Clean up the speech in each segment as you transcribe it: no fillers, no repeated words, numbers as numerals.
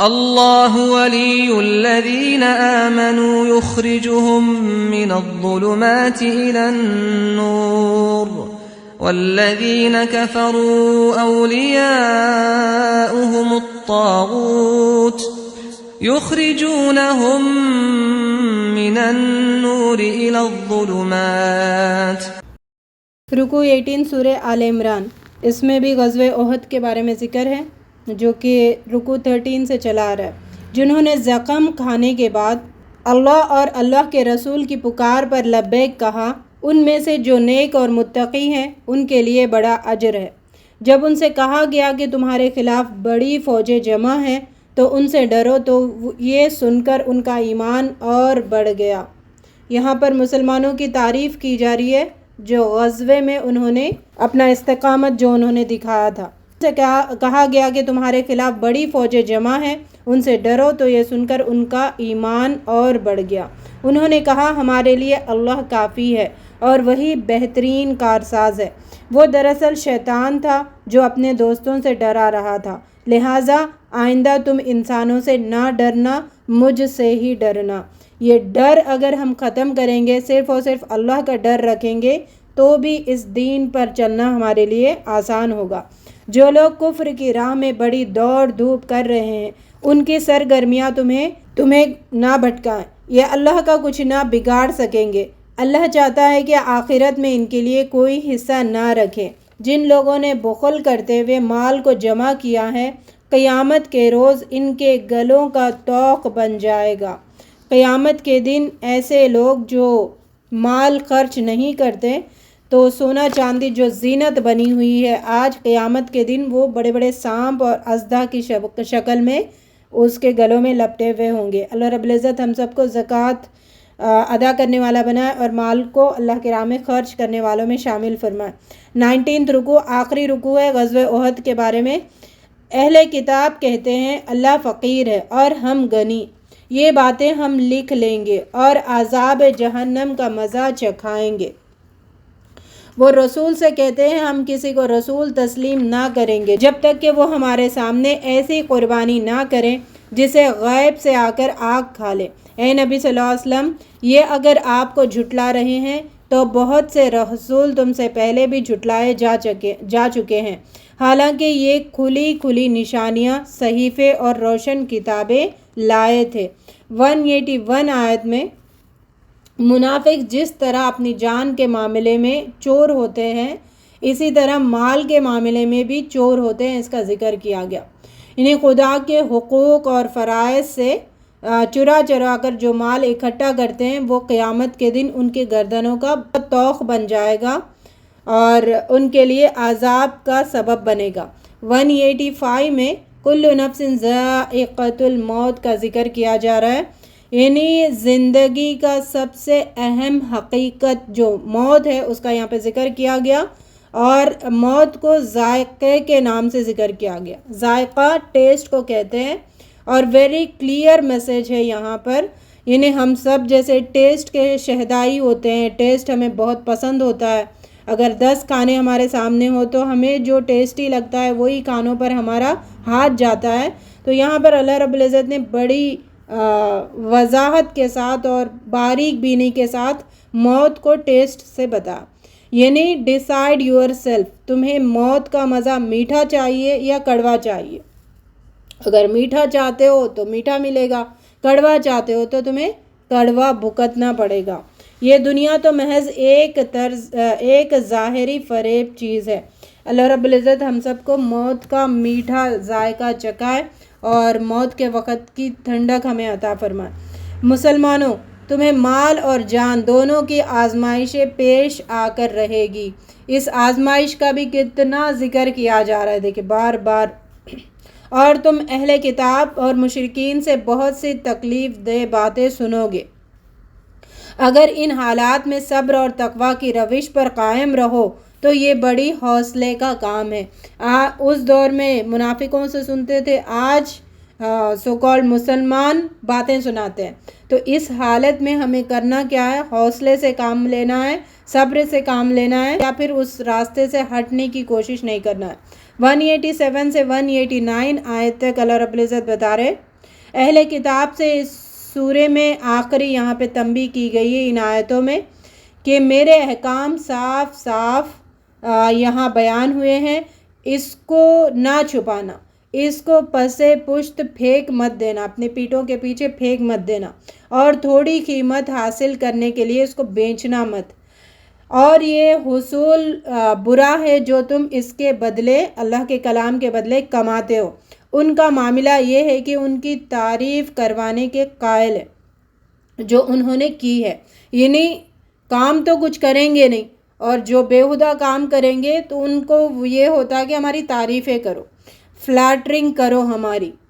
اللہ ولی الذین آمنوا یخرجهم من الظلمات الى النور والذین کفروا اولیاؤهم الطاغوت یخرجونهم من النور الى الظلمات۔ رکوع 18 سورہ آل عمران، اس میں بھی غزوہ احد کے بارے میں ذکر ہے جو کہ رکوع 13 سے چلا آ رہا ہے۔ جنہوں نے زخم کھانے کے بعد اللہ اور اللہ کے رسول کی پکار پر لبیک کہا، ان میں سے جو نیک اور متقی ہیں ان کے لیے بڑا اجر ہے۔ جب ان سے کہا گیا کہ تمہارے خلاف بڑی فوجیں جمع ہیں تو ان سے ڈرو، تو یہ سن کر ان کا ایمان اور بڑھ گیا۔ یہاں پر مسلمانوں کی تعریف کی جا رہی ہے جو غزوے میں انہوں نے اپنا استقامت جو انہوں نے دکھایا تھا۔ ان سے کہا گیا کہ تمہارے خلاف بڑی فوجیں جمع ہیں، ان سے ڈرو، تو یہ سن کر ان کا ایمان اور بڑھ گیا۔ انہوں نے کہا ہمارے لیے اللہ کافی ہے اور وہی بہترین کارساز ہے۔ وہ دراصل شیطان تھا جو اپنے دوستوں سے ڈرا رہا تھا، لہٰذا آئندہ تم انسانوں سے نہ ڈرنا، مجھ سے ہی ڈرنا۔ یہ ڈر اگر ہم ختم کریں گے، صرف اور صرف اللہ کا ڈر رکھیں گے، تو بھی اس دین پر چلنا ہمارے لیے آسان ہوگا۔ جو لوگ کفر کی راہ میں بڑی دوڑ دھوپ کر رہے ہیں، ان کی سرگرمیاں تمہیں نہ بھٹکائیں، یہ اللہ کا کچھ نہ بگاڑ سکیں گے۔ اللہ چاہتا ہے کہ آخرت میں ان کے لیے کوئی حصہ نہ رکھے۔ جن لوگوں نے بخل کرتے ہوئے مال کو جمع کیا ہے، قیامت کے روز ان کے گلوں کا طوق بن جائے گا۔ قیامت کے دن ایسے لوگ جو مال خرچ نہیں کرتے، تو سونا چاندی جو زینت بنی ہوئی ہے، آج قیامت کے دن وہ بڑے بڑے سانپ اور اژدہا کی شکل میں اس کے گلوں میں لپٹے ہوئے ہوں گے۔ اللہ رب العزت ہم سب کو زکوٰۃ ادا کرنے والا بنائے اور مال کو اللہ کے راہ میں خرچ کرنے والوں میں شامل فرمائے۔ 19 رکوع آخری رکوع ہے غزوہ احد کے بارے میں۔ اہل کتاب کہتے ہیں اللہ فقیر ہے اور ہم غنی، یہ باتیں ہم لکھ لیں گے اور عذاب جہنم کا مزہ چکھائیں گے۔ وہ رسول سے کہتے ہیں ہم کسی کو رسول تسلیم نہ کریں گے جب تک کہ وہ ہمارے سامنے ایسی قربانی نہ کریں جسے غیب سے آ کر آگ کھا لے۔ اے نبی صلی اللہ علیہ وسلم، یہ اگر آپ کو جھٹلا رہے ہیں تو بہت سے رسول تم سے پہلے بھی جھٹلائے جا چکے ہیں، حالانکہ یہ کھلی نشانیاں، صحیفے اور روشن کتابیں لائے تھے۔ 181 آیت میں منافق جس طرح اپنی جان کے معاملے میں چور ہوتے ہیں، اسی طرح مال کے معاملے میں بھی چور ہوتے ہیں، اس کا ذکر کیا گیا۔ انہیں خدا کے حقوق اور فرائض سے چرا کر جو مال اکٹھا کرتے ہیں، وہ قیامت کے دن ان کے گردنوں کا طوق بن جائے گا اور ان کے لیے عذاب کا سبب بنے گا۔ 185 میں کل نفس ذائقۃ الموت کا ذکر کیا جا رہا ہے، یعنی زندگی کا سب سے اہم حقیقت جو موت ہے اس کا یہاں پہ ذکر کیا گیا، اور موت کو ذائقے کے نام سے ذکر کیا گیا۔ ذائقہ ٹیسٹ کو کہتے ہیں، اور ویری کلیئر میسیج ہے یہاں پر، یعنی ہم سب جیسے ٹیسٹ کے شہدائی ہوتے ہیں، ٹیسٹ ہمیں بہت پسند ہوتا ہے۔ اگر 10 کھانے ہمارے سامنے ہو تو ہمیں جو ٹیسٹی لگتا ہے وہی کھانوں پر ہمارا ہاتھ جاتا ہے۔ تو یہاں پر اللہ رب العزت نے بڑی وضاحت کے ساتھ اور باریک بینی کے ساتھ موت کو ٹیسٹ سے بتایا، یعنی ڈیسائیڈ یور سیلف، تمہیں موت کا مزہ میٹھا چاہیے یا کڑوا چاہیے۔ اگر میٹھا چاہتے ہو تو میٹھا ملے گا، کڑوا چاہتے ہو تو تمہیں کڑوا بھگتنا پڑے گا۔ یہ دنیا تو محض ایک ظاہری فریب چیز ہے۔ اللہ رب العزت ہم سب کو موت کا میٹھا ذائقہ چکھائے اور موت کے وقت کی ٹھنڈک ہمیں عطا فرمائے۔ مسلمانوں، تمہیں مال اور جان دونوں کی آزمائشیں پیش آ کر رہے گی۔ اس آزمائش کا بھی کتنا ذکر کیا جا رہا ہے، دیکھیں بار بار۔ اور تم اہل کتاب اور مشرکین سے بہت سی تکلیف دہ باتیں سنو گے۔ اگر ان حالات میں صبر اور تقوی کی روش پر قائم رہو تو یہ بڑی حوصلے کا کام ہے۔ اس دور میں منافقوں سے سنتے تھے، آج سو کالڈ مسلمان باتیں سناتے ہیں۔ تو اس حالت میں ہمیں کرنا کیا ہے؟ حوصلے سے کام لینا ہے، صبر سے کام لینا ہے، یا پھر اس راستے سے ہٹنے کی کوشش نہیں کرنا ہے۔ 187 سے 189 آیت تک اللہ رب العزت بتا رہے اہل کتاب سے اس سورے میں آخری یہاں پہ تنبیہ کی گئی ہے ان آیتوں میں کہ میرے احکام صاف صاف یہاں بیان ہوئے ہیں، اس کو نہ چھپانا، اس کو پسے پشت پھینک مت دینا، اپنے پیٹھوں کے پیچھے پھینک مت دینا، اور تھوڑی قیمت حاصل کرنے کے لیے اس کو بیچنا مت، اور یہ حصول برا ہے جو تم اس کے بدلے اللہ کے کلام کے بدلے کماتے ہو۔ ان کا معاملہ یہ ہے کہ ان کی تعریف کروانے کے قائل ہے جو انہوں نے کی ہے، یعنی کام تو کچھ کریں گے نہیں، اور جو بیہودہ کام کریں گے تو ان کو یہ ہوتا کہ ہماری تعریفیں کرو، فلیٹرنگ کرو،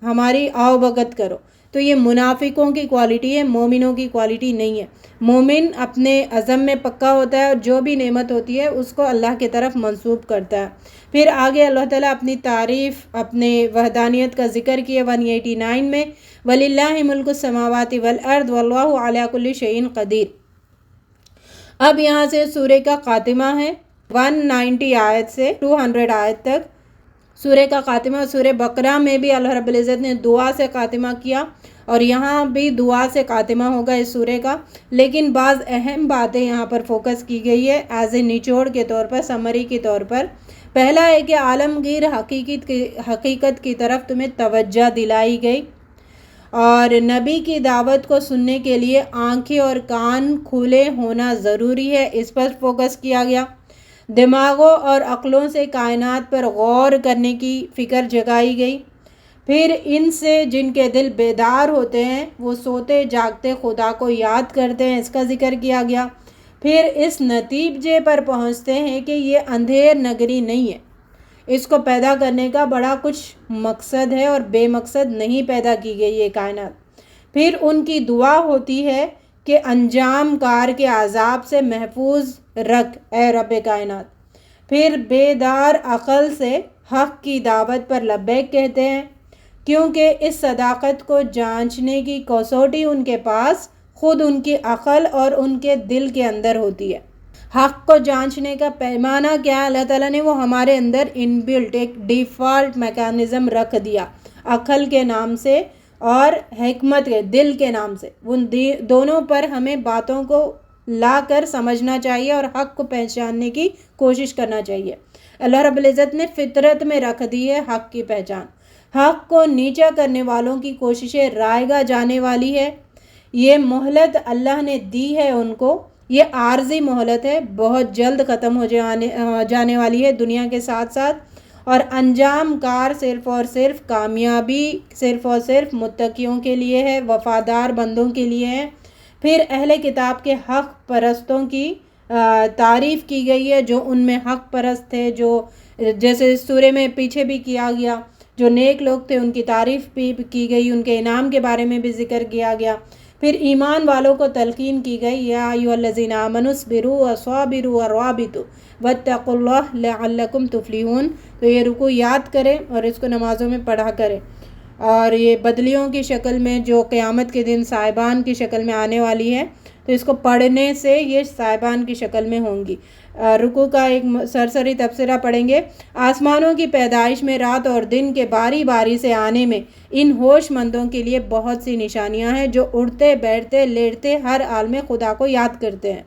ہماری آؤ بھگت کرو۔ تو یہ منافقوں کی کوالٹی ہے، مومنوں کی کوالٹی نہیں ہے۔ مومن اپنے عزم میں پکا ہوتا ہے اور جو بھی نعمت ہوتی ہے اس کو اللہ کی طرف منسوب کرتا ہے۔ پھر آگے اللہ تعالیٰ اپنی تعریف، اپنے وحدانیت کا ذکر کیے 189 میں، وَلِلَّهِ مُلْكُ السَّمَاوَاتِ وَالْأَرْضِ وَاللَّهُ عَلَىٰ كُلِّ شَيْءٍ قَدِيرٌ۔ اب یہاں سے سورہ کا خاتمہ ہے 190 آیت سے 200 آیت تک سورہ کا خاتمہ۔ سورہ بقرہ میں بھی اللہ رب العزت نے دعا سے خاتمہ کیا، اور یہاں بھی دعا سے خاتمہ ہوگا اس سورہ کا، لیکن بعض اہم باتیں یہاں پر فوکس کی گئی ہے ایز اے نچوڑ کے طور پر، سمری کے طور پر۔ پہلا ہے کہ عالمگیر حقیقت کی طرف تمہیں توجہ دلائی گئی، اور نبی کی دعوت کو سننے کے لیے آنکھیں اور کان کھلے ہونا ضروری ہے، اس پر فوکس کیا گیا۔ دماغوں اور عقلوں سے کائنات پر غور کرنے کی فکر جگائی گئی۔ پھر ان سے جن کے دل بیدار ہوتے ہیں وہ سوتے جاگتے خدا کو یاد کرتے ہیں، اس کا ذکر کیا گیا۔ پھر اس نتیجے پر پہنچتے ہیں کہ یہ اندھیر نگری نہیں ہے، اس کو پیدا کرنے کا بڑا کچھ مقصد ہے اور بے مقصد نہیں پیدا کی گئی یہ کائنات۔ پھر ان کی دعا ہوتی ہے کہ انجام کار کے عذاب سے محفوظ رکھ اے رب کائنات۔ پھر بیدار عقل سے حق کی دعوت پر لبیک کہتے ہیں، کیونکہ اس صداقت کو جانچنے کی کسوٹی ان کے پاس خود ان کی عقل اور ان کے دل کے اندر ہوتی ہے۔ حق کو جانچنے کا پیمانہ کیا ہے؟ اللہ تعالیٰ نے وہ ہمارے اندر ان بلٹ ایک ڈیفالٹ میکانزم رکھ دیا، عقل کے نام سے اور حکمت کے دل کے نام سے۔ ان دونوں پر ہمیں باتوں کو لا کر سمجھنا چاہیے اور حق کو پہچاننے کی کوشش کرنا چاہیے۔ اللہ رب العزت نے فطرت میں رکھ دی ہے حق کی پہچان۔ حق کو نیچا کرنے والوں کی کوششیں رائگاں جانے والی ہے۔ یہ مہلت اللہ نے دی ہے ان کو، یہ عارضی مہلت ہے، بہت جلد ختم ہو جانے والی ہے دنیا کے ساتھ ساتھ، اور انجام کار صرف اور صرف کامیابی صرف اور صرف متقیوں کے لیے ہے، وفادار بندوں کے لیے ہے۔ پھر اہل کتاب کے حق پرستوں کی تعریف کی گئی ہے، جو ان میں حق پرست تھے، جو جیسے سورہ میں پیچھے بھی کیا گیا، جو نیک لوگ تھے ان کی تعریف بھی کی گئی، ان کے انعام کے بارے میں بھی ذکر کیا گیا۔ پھر ایمان والوں کو تلقین کی گئی، یا ایھا الذین آمنوا اصبروا وصابروا ورابطوا واتقوا اللہ لعلکم تفلحون۔ تو یہ رکوع یاد کریں اور اس کو نمازوں میں پڑھا کریں، اور یہ بدلیوں کی شکل میں جو قیامت کے دن صاحبان کی شکل میں آنے والی ہے، تو اس کو پڑھنے سے یہ صاحبان کی شکل میں ہوں گی۔ رکوع کا ایک سرسری تبصرہ پڑھیں گے۔ آسمانوں کی پیدائش میں رات اور دن کے باری باری سے آنے میں ان ہوش مندوں کے لیے بہت سی نشانیاں ہیں، جو اٹھتے بیٹھتے لیٹتے ہر حال میں خدا کو یاد کرتے ہیں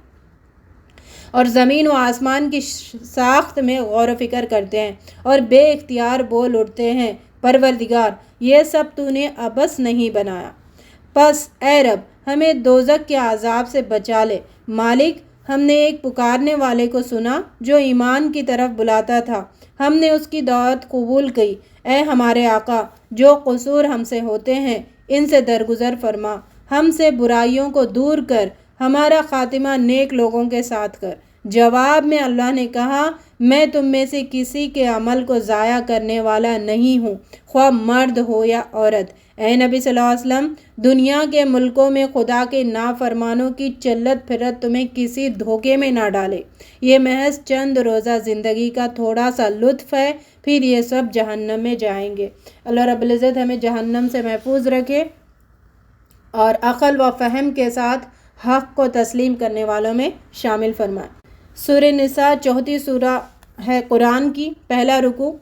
اور زمین و آسمان کی ساخت میں غور و فکر کرتے ہیں، اور بے اختیار بول اٹھتے ہیں، پروردگار یہ سب تو نے عبث نہیں بنایا، پس اے رب ہمیں دوزخ کے عذاب سے بچا لے۔ مالک ہم نے ایک پکارنے والے کو سنا جو ایمان کی طرف بلاتا تھا، ہم نے اس کی دعوت قبول کی۔ اے ہمارے آقا، جو قصور ہم سے ہوتے ہیں ان سے درگزر فرما، ہم سے برائیوں کو دور کر، ہمارا خاتمہ نیک لوگوں کے ساتھ کر۔ جواب میں اللہ نے کہا، میں تم میں سے کسی کے عمل کو ضائع کرنے والا نہیں ہوں، خواہ مرد ہو یا عورت۔ اے نبی صلی اللہ علیہ وسلم، دنیا کے ملکوں میں خدا کے نافرمانوں کی چلت پھرت تمہیں کسی دھوکے میں نہ ڈالے، یہ محض چند روزہ زندگی کا تھوڑا سا لطف ہے، پھر یہ سب جہنم میں جائیں گے۔ اللہ رب العزت ہمیں جہنم سے محفوظ رکھے اور عقل و فہم کے ساتھ حق کو تسلیم کرنے والوں میں شامل فرمائے۔ سورہ نساء 34 سورہ ہے قرآن کی۔ پہلا رکوع،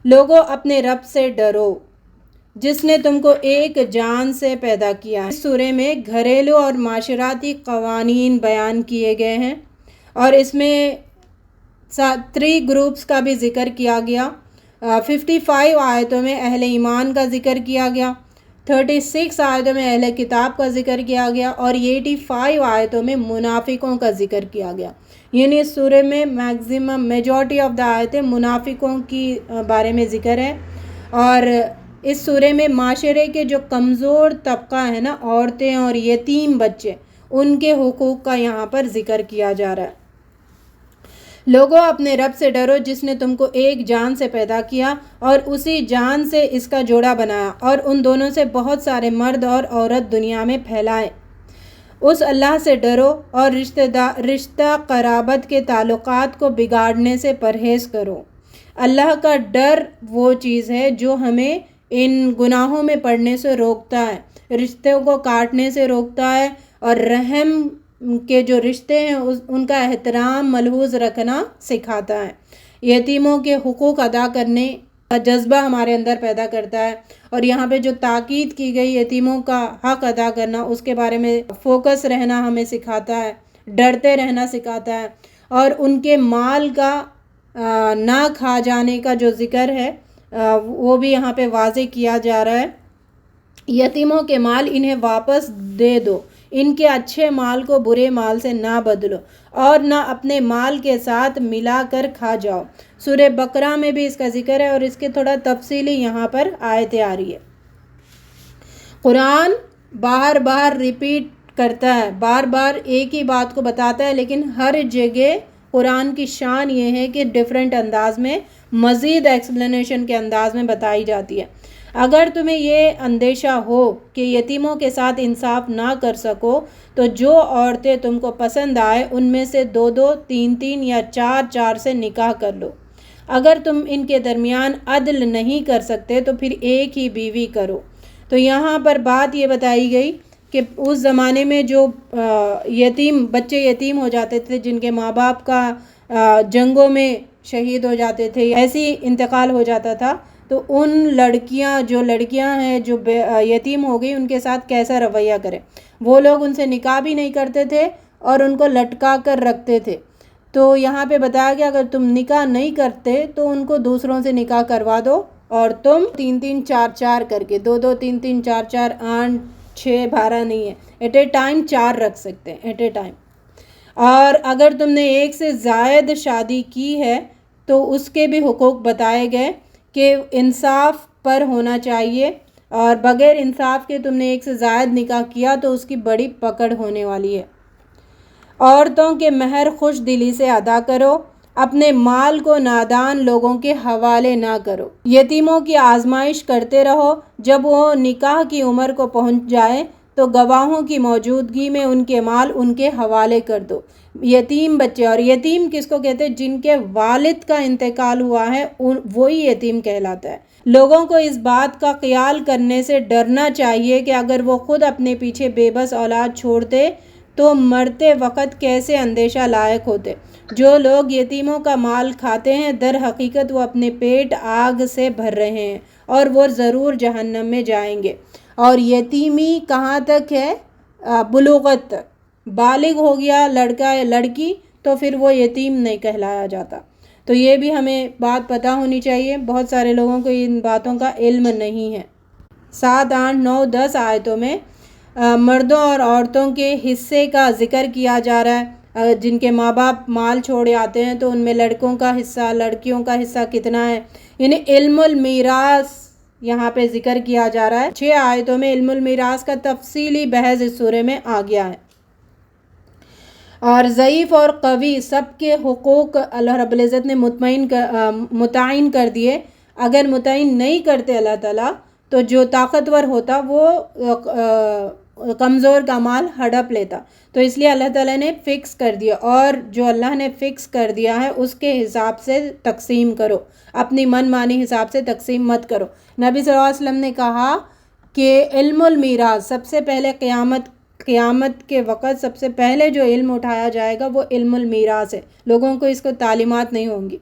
لوگوں اپنے رب سے ڈرو، جس نے تم کو ایک جان سے پیدا کیا ہے۔ اس سورے میں گھریلو اور معاشراتی قوانین بیان کیے گئے ہیں اور اس میں 3 گروپس کا بھی ذکر کیا گیا۔ 55 آیتوں میں اہل ایمان کا ذکر کیا گیا، 36 آیتوں میں اہل کتاب کا ذکر کیا گیا اور 85 آیتوں میں منافقوں کا ذکر کیا گیا۔ یعنی اس سورے میں میجورٹی آف دا آیتیں منافقوں کی بارے میں ذکر ہے، اور اس سورے میں معاشرے کے جو کمزور طبقہ ہے نا، عورتیں اور یتیم بچے، ان کے حقوق کا یہاں پر ذکر کیا جا رہا ہے۔ لوگوں، اپنے رب سے ڈرو جس نے تم کو ایک جان سے پیدا کیا اور اسی جان سے اس کا جوڑا بنایا اور ان دونوں سے بہت سارے مرد اور عورت دنیا میں پھیلائے۔ اس اللہ سے ڈرو اور رشتہ قرابت کے تعلقات کو بگاڑنے سے پرہیز کرو۔ اللہ کا ڈر وہ چیز ہے جو ہمیں ان گناہوں میں پڑنے سے روکتا ہے، رشتوں کو کاٹنے سے روکتا ہے، اور رحم کے جو رشتے ہیں ان کا احترام ملحوظ رکھنا سکھاتا ہے۔ یتیموں کے حقوق ادا کرنے کا جذبہ ہمارے اندر پیدا کرتا ہے، اور یہاں پہ جو تاکید کی گئی یتیموں کا حق ادا کرنا، اس کے بارے میں فوکس رہنا ہمیں سکھاتا ہے، ڈرتے رہنا سکھاتا ہے، اور ان کے مال کا نہ کھا جانے کا جو ذکر ہے وہ بھی یہاں پہ واضح کیا جا رہا ہے۔ یتیموں کے مال انہیں واپس دے دو، ان کے اچھے مال کو برے مال سے نہ بدلو اور نہ اپنے مال کے ساتھ ملا کر کھا جاؤ۔ سورہ بقرہ میں بھی اس کا ذکر ہے اور اس کے تھوڑا تفصیلی یہاں پر آیتیں آ رہی ہے۔ قرآن بار بار ریپیٹ کرتا ہے، بار بار ایک ہی بات کو بتاتا ہے، لیکن ہر جگہ قرآن کی شان یہ ہے کہ ڈیفرنٹ انداز میں، مزید ایکسپلینیشن کے انداز میں بتائی جاتی ہے۔ اگر تمہیں یہ اندیشہ ہو کہ یتیموں کے ساتھ انصاف نہ کر سکو تو جو عورتیں تم کو پسند آئے ان میں سے 2 3 یا 4 سے نکاح کر لو۔ اگر تم ان کے درمیان عدل نہیں کر سکتے تو پھر ایک ہی بیوی کرو۔ تو یہاں پر بات یہ بتائی گئی کہ اس زمانے میں جو بچے یتیم ہو جاتے تھے، جن کے ماں باپ کا جنگوں میں شہید ہو جاتے تھے، ایسی انتقال ہو جاتا تھا، تو ان لڑکیاں ہیں جو یتیم ہو گئی، ان کے ساتھ کیسا رویہ کریں۔ وہ لوگ ان سے نکاح بھی نہیں کرتے تھے اور ان کو لٹکا کر رکھتے تھے۔ تو یہاں پہ بتایا گیا اگر تم نکاح نہیں کرتے تو ان کو دوسروں سے نکاح کروا دو، اور تم 3 4 کر کے 2 3 4 8 6 12 نہیں ہے، ایٹ اے ٹائم 4 رکھ سکتے ہیں، ایٹ اے ٹائم۔ اور اگر تم نے ایک سے زائد شادی کی ہے تو اس کے بھی حقوق بتائے گئے کہ انصاف پر ہونا چاہیے، اور بغیر انصاف کے تم نے ایک سے زائد نکاح کیا تو اس کی بڑی پکڑ ہونے والی ہے۔ عورتوں کے مہر خوش دلی سے ادا کرو، اپنے مال کو نادان لوگوں کے حوالے نہ کرو۔ یتیموں کی آزمائش کرتے رہو، جب وہ نکاح کی عمر کو پہنچ جائے تو گواہوں کی موجودگی میں ان کے مال ان کے حوالے کر دو۔ یتیم بچے، اور یتیم کس کو کہتے ہیں؟ جن کے والد کا انتقال ہوا ہے وہی یتیم کہلاتا ہے۔ لوگوں کو اس بات کا خیال کرنے سے ڈرنا چاہیے کہ اگر وہ خود اپنے پیچھے بے بس اولاد چھوڑتے تو مرتے وقت کیسے اندیشہ لائق ہوتے۔ جو لوگ یتیموں کا مال کھاتے ہیں در حقیقت وہ اپنے پیٹ آگ سے بھر رہے ہیں اور وہ ضرور جہنم میں جائیں گے۔ اور یتیمی کہاں تک ہے؟ بلوغت تک۔ بالغ ہو گیا لڑکا یا لڑکی تو پھر وہ یتیم نہیں کہلایا جاتا۔ تو یہ بھی ہمیں بات پتہ ہونی چاہیے، بہت سارے لوگوں کو ان باتوں کا علم نہیں ہے۔ 7 8 9 10 آیتوں میں مردوں اور عورتوں کے حصے کا ذکر کیا جا رہا ہے۔ جن کے ماں باپ مال چھوڑے آتے ہیں تو ان میں لڑکوں کا حصہ، لڑکیوں کا حصہ کتنا ہے، یعنی علم المیراث یہاں پہ ذکر کیا جا رہا ہے۔ 6 آیتوں میں علم المیراث کا تفصیلی بحث اس سورے میں آ گیا ہے۔ اور ضعیف اور قوی سب کے حقوق اللہ رب العزت نے متعین کر دیے۔ اگر متعین نہیں کرتے اللہ تعالیٰ تو جو طاقتور ہوتا وہ کمزور کا مال ہڑپ لیتا، تو اس لیے اللہ تعالیٰ نے فکس کر دیا، اور جو اللہ نے فکس کر دیا ہے اس کے حساب سے تقسیم کرو، اپنی من مانی حساب سے تقسیم مت کرو۔ نبی صلی اللہ علیہ وسلم نے کہا کہ علم المیراث سب سے پہلے قیامت کے وقت سب سے پہلے جو علم اٹھایا جائے گا وہ علم المیراث ہے، لوگوں کو اس کو تعلیمات نہیں ہوں گی۔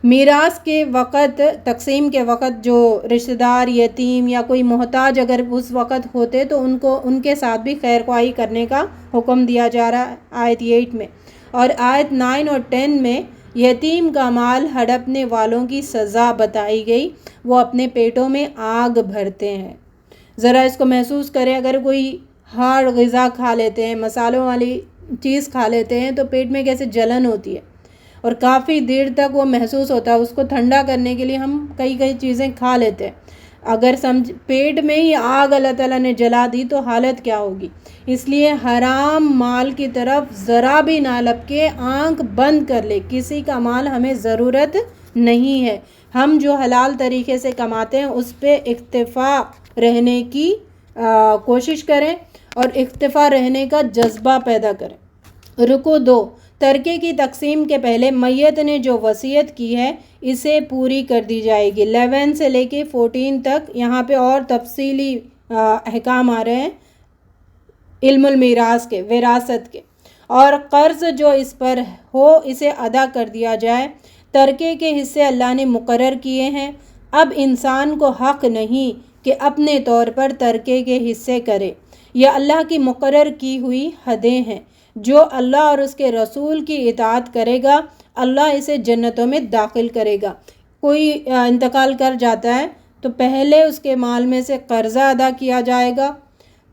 میراث کے وقت، تقسیم کے وقت جو رشتہ دار، یتیم یا کوئی محتاج اگر اس وقت ہوتے تو ان کے ساتھ بھی خیر خواہی کرنے کا حکم دیا جا رہا ہے آیت 8 میں. اور آیت 9 اور 10 میں یتیم کا مال ہڑپنے والوں کی سزا بتائی گئی، وہ اپنے پیٹوں میں آگ بھرتے ہیں. ذرا اس کو محسوس کریں، اگر کوئی ہارڈ غذا کھا لیتے ہیں، مسالوں والی چیز کھا لیتے ہیں تو پیٹ میں کیسے جلن ہوتی ہے اور کافی دیر تک وہ محسوس ہوتا ہے. اس کو ٹھنڈا کرنے کے لیے ہم کئی چیزیں کھا لیتے ہیں. اگر پیٹ میں ہی آگ اللہ تعالیٰ نے جلا دی تو حالت کیا ہوگی. اس لیے حرام مال کی طرف ذرا بھی نہ لپکے، آنکھ بند کر لے. کسی کا مال ہمیں ضرورت نہیں ہے. ہم جو حلال طریقے سے کماتے ہیں اس پہ اکتفا رہنے کی کوشش کریں اور اکتفا رہنے کا جذبہ پیدا کریں. رکو 2، ترکے کی تقسیم کے پہلے میت نے جو وصیت کی ہے اسے پوری کر دی جائے گی. 11 سے لے کے 14 تک یہاں پہ اور تفصیلی احکام آ رہے ہیں علم المیراث کے، وراثت کے. اور قرض جو اس پر ہو اسے ادا کر دیا جائے. ترکے کے حصے اللہ نے مقرر کیے ہیں. اب انسان کو حق نہیں کہ اپنے طور پر ترکے کے حصے کرے. یہ اللہ کی مقرر کی ہوئی حدیں ہیں. جو اللہ اور اس کے رسول کی اطاعت کرے گا اللہ اسے جنتوں میں داخل کرے گا. کوئی انتقال کر جاتا ہے تو پہلے اس کے مال میں سے قرضہ ادا کیا جائے گا،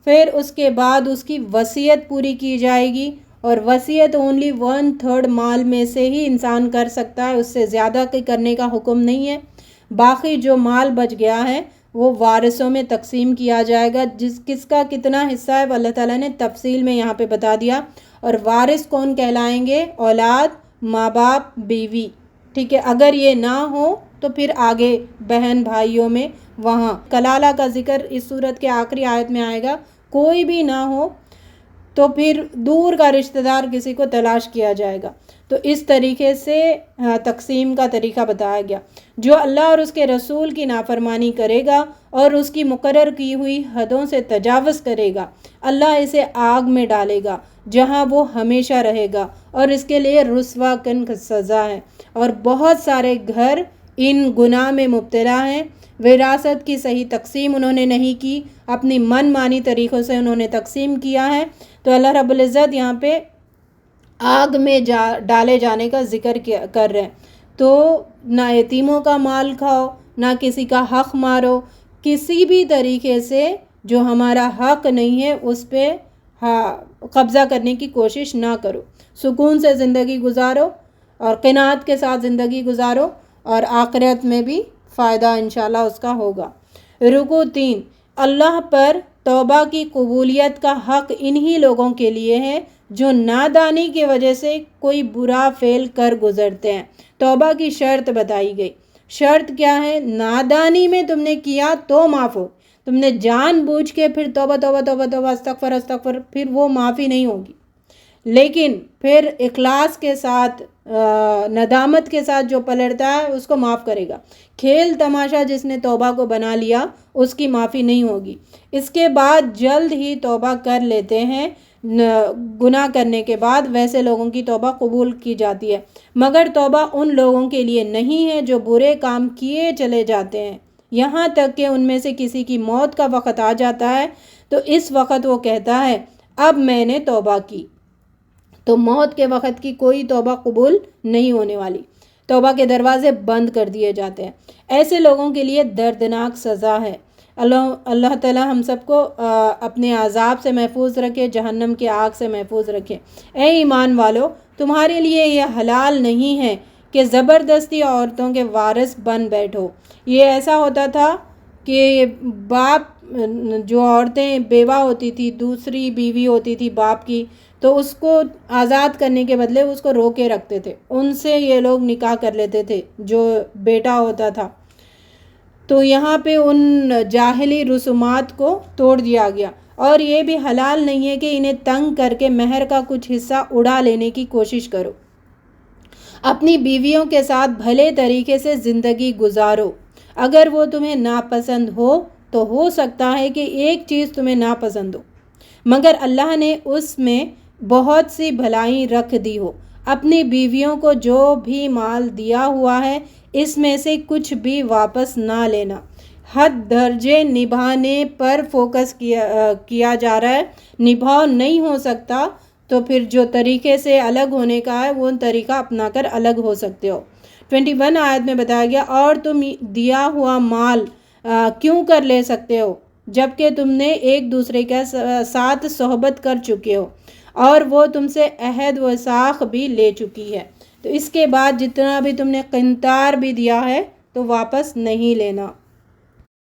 پھر اس کے بعد اس کی وصیت پوری کی جائے گی. اور وصیت اونلی 1/3 مال میں سے ہی انسان کر سکتا ہے، اس سے زیادہ کرنے کا حکم نہیں ہے. باقی جو مال بچ گیا ہے وہ وارثوں میں تقسیم کیا جائے گا. کس کا کتنا حصہ ہے وہ اللہ تعالیٰ نے تفصیل میں یہاں پہ بتا دیا. اور وارث کون کہلائیں گے؟ اولاد، ماں باپ، بیوی. ٹھیک ہے، اگر یہ نہ ہو تو پھر آگے بہن بھائیوں میں وہاں کلالہ کا ذکر اس صورت کے آخری آیت میں آئے گا. کوئی بھی نہ ہو تو پھر دور کا رشتہ دار کسی کو تلاش کیا جائے گا. تو اس طریقے سے تقسیم کا طریقہ بتایا گیا. جو اللہ اور اس کے رسول کی نافرمانی کرے گا اور اس کی مقرر کی ہوئی حدوں سے تجاوز کرے گا اللہ اسے آگ میں ڈالے گا جہاں وہ ہمیشہ رہے گا اور اس کے لیے رسوا کن سزا ہے. اور بہت سارے گھر ان گناہ میں مبتلا ہیں. وراثت کی صحیح تقسیم انہوں نے نہیں کی، اپنی من مانی طریقوں سے انہوں نے تقسیم کیا ہے. تو اللہ رب العزت یہاں پہ آگ میں ڈالے جانے کا ذکر کر رہے ہیں. تو نہ یتیموں کا مال کھاؤ، نہ کسی کا حق مارو، کسی بھی طریقے سے جو ہمارا حق نہیں ہے اس پہ قبضہ کرنے کی کوشش نہ کرو. سکون سے زندگی گزارو اور قناعت کے ساتھ زندگی گزارو اور آخرت میں بھی فائدہ انشاءاللہ اس کا ہوگا. رکو 3، اللہ پر توبہ کی قبولیت کا حق انہی لوگوں کے لیے ہے جو نادانی کی وجہ سے کوئی برا فعل کر گزرتے ہیں. توبہ کی شرط بتائی گئی. شرط کیا ہے؟ نادانی میں تم نے کیا تو معاف ہو. تم نے جان بوجھ کے پھر توبہ توبہ توبہ توبہ استغفر پھر وہ معافی نہیں ہوگی. لیکن پھر اخلاص کے ساتھ ندامت کے ساتھ جو پلٹتا ہے اس کو معاف کرے گا. کھیل تماشا جس نے توبہ کو بنا لیا اس کی معافی نہیں ہوگی. اس کے بعد جلد ہی توبہ کر لیتے ہیں گناہ کرنے کے بعد، ویسے لوگوں کی توبہ قبول کی جاتی ہے. مگر توبہ ان لوگوں کے لیے نہیں ہے جو برے کام کیے چلے جاتے ہیں یہاں تک کہ ان میں سے کسی کی موت کا وقت آ جاتا ہے تو اس وقت وہ کہتا ہے اب میں نے توبہ کی. تو موت کے وقت کی کوئی توبہ قبول نہیں ہونے والی. توبہ کے دروازے بند کر دیے جاتے ہیں. ایسے لوگوں کے لیے دردناک سزا ہے. اللہ تعالی ہم سب کو اپنے عذاب سے محفوظ رکھے، جہنم کی آگ سے محفوظ رکھے. اے ایمان والو، تمہارے لیے یہ حلال نہیں ہے کہ زبردستی عورتوں کے وارث بن بیٹھو. یہ ایسا ہوتا تھا کہ باپ، جو عورتیں بیوہ ہوتی تھی، دوسری بیوی ہوتی تھی باپ کی، تو اس کو آزاد کرنے کے بدلے اس کو روکے رکھتے تھے. ان سے یہ لوگ نکاح کر لیتے تھے جو بیٹا ہوتا تھا. تو یہاں پہ ان جاہلی رسومات کو توڑ دیا گیا. اور یہ بھی حلال نہیں ہے کہ انہیں تنگ کر کے مہر کا کچھ حصہ اڑا لینے کی کوشش کرو. اپنی بیویوں کے ساتھ بھلے طریقے سے زندگی گزارو. اگر وہ تمہیں ناپسند ہو سکتا ہے کہ ایک چیز تمہیں ناپسند ہو، مگر اللہ نے اس میں بہت سی بھلائی رکھ دی ہو. اپنی بیویوں کو جو بھی مال دیا ہوا ہے اس میں سے کچھ بھی واپس نہ لینا۔ حد درجے نبھانے پر فوکس کیا جا رہا ہے۔ نبھاؤ نہیں ہو سکتا تو پھر جو طریقے سے الگ ہونے کا ہے وہ طریقہ اپنا کر الگ ہو سکتے ہو۔ 21 آیت میں بتایا گیا اور تم دیا ہوا مال کیوں کر لے سکتے ہو جبکہ تم نے ایک دوسرے کے ساتھ صحبت کر چکے ہو اور وہ تم سے عہد و وثاق بھی لے چکی ہے۔ تو اس کے بعد جتنا بھی تم نے قنطار بھی دیا ہے تو واپس نہیں لینا۔